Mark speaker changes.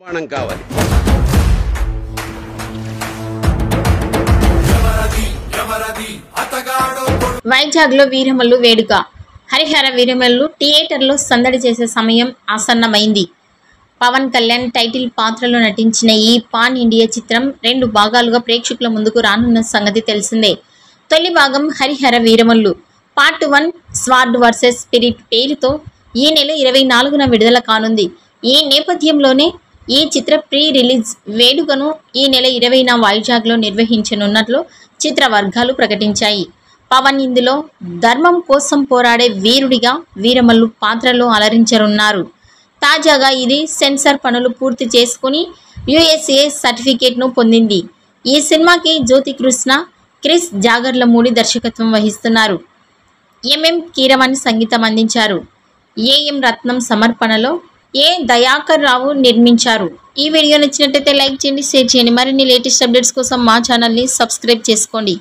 Speaker 1: బాణం కావాలి.
Speaker 2: వైజాగ్లో వీరమల్లు వేడుక. హరిహర వీరమల్లు థియేటర్లో సందడి చేసే సమయం ఆసన్నమైంది. పవన్ కళ్యాణ్ టైటిల్ పాత్రలో నటించిన ఈ పాన్ ఇండియా చిత్రం 2 భాగాలుగా ప్రేక్షకుల ముందుకు రానున్న సంగతి తెలిసిందే. తొలి భాగం Harihara Veeramallu part 1 sword versus spirit పేరుతో ఈ నెల 24న విడుదల కానుంది. ఈ నేపథ్యంలోనే ఈ చిత్ర ప్రీ రిలీజ్ వేడుకను ఈ నెల 20న వైజాగ్లో నిర్వహించనున్నట్లు చిత్ర వర్గాలు ప్రకటించాయి. పవన్ ఇందులో ధర్మం కోసం పోరాడే వీరుడిగా వీరమల్లు పాత్రలో అలరించనున్నారు. తాజాగా ఇది సెన్సార్ పనులు పూర్తి చేసుకుని USA సర్టిఫికేట్ను పొందింది. ఈ సినిమాకి జ్యోతి కృష్ణ, క్రిస్ జాగర్లమూడి దర్శకత్వం వహిస్తున్నారు. MM కీరవాణి సంగీతం అందించారు. AM రత్నం సమర్పణలో A దయాకర్ రావు నిర్మించారు. ఈ వీడియో నచ్చినట్లయితే లైక్ చేయండి, షేర్ చేయండి. మరిన్ని లేటెస్ట్ అప్డేట్స్ కోసం మా ఛానల్ని సబ్స్క్రైబ్ చేసుకోండి.